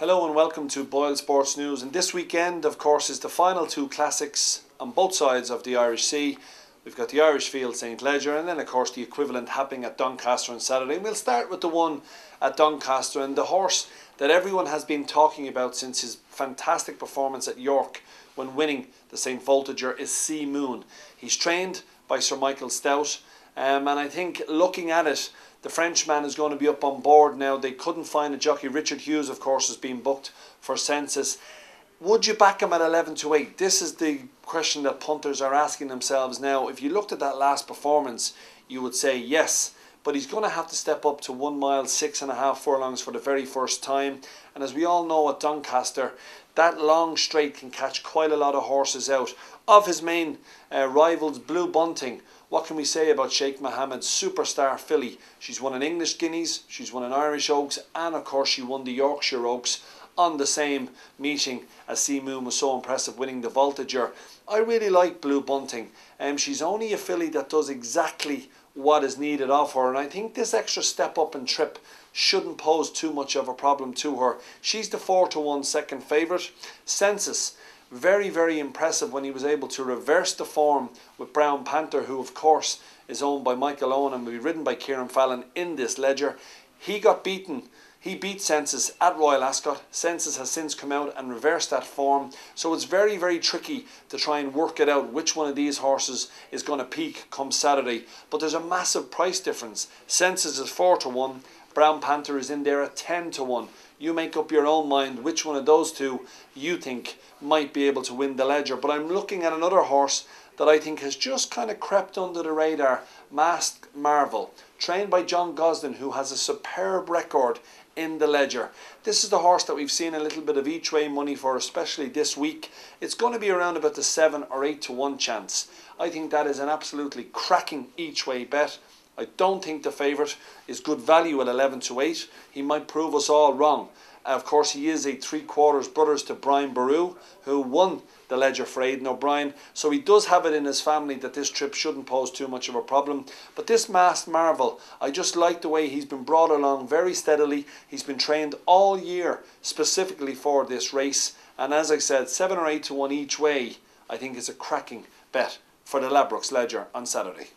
Hello and welcome to Boyle Sports News. And this weekend, of course, is the final two classics on both sides of the Irish Sea. We've got the Irish Field St Leger and then, of course, the equivalent happening at Doncaster on Saturday. And we'll start with the one at Doncaster, and the horse that everyone has been talking about since his fantastic performance at York when winning the St Voltager is Sea Moon. He's trained by Sir Michael Stout, and I think looking at it, the Frenchman is going to be up on board now. They couldn't find a jockey. Richard Hughes, of course, has been booked for census. Would you back him at 11-8? This is the question that punters are asking themselves now. If you looked at that last performance, you would say yes. But he's going to have to step up to 1 mile, 6.5 furlongs for the very first time. And as we all know at Doncaster, that long straight can catch quite a lot of horses out. Of his main rivals, Blue Bunting, what can we say about Sheikh Mohammed's superstar filly? She's won an English Guineas, she's won an Irish Oaks, and of course she won the Yorkshire Oaks on the same meeting as Sea Moon was so impressive winning the Voltager. I really like Blue Bunting. She's only a filly that does exactly what is needed of her, and I think this extra step up and trip shouldn't pose too much of a problem to her. She's the 4-1 second favourite. Census, very, very impressive when he was able to reverse the form with Brown Panther, who of course is owned by Michael Owen and will be ridden by Kieran Fallon in this Leger. He got beaten. He beat Census at Royal Ascot. Census has since come out and reversed that form. So it's very, very tricky to try and work it out which one of these horses is going to peak come Saturday. But there's a massive price difference. Census is 4-1. Brown Panther is in there at 10-1. You make up your own mind which one of those two you think might be able to win the Leger. But I'm looking at another horse that I think has just kind of crept under the radar. Masked Marvel, trained by John Gosden, who has a superb record in the Leger. This is the horse that we've seen a little bit of each way money for, especially this week. It's going to be around about the 7 or 8-1 chance. I think that is an absolutely cracking each way bet. I don't think the favourite is good value at 11-8. He might prove us all wrong. Of course, he is a 3/4 brothers to Brian Boru, who won the Leger for Aidan O'Brien. So he does have it in his family that this trip shouldn't pose too much of a problem. But this Masked Marvel, I just like the way he's been brought along very steadily. He's been trained all year specifically for this race. And as I said, 7 or 8-1 each way, I think is a cracking bet for the Ladbrokes Leger on Saturday.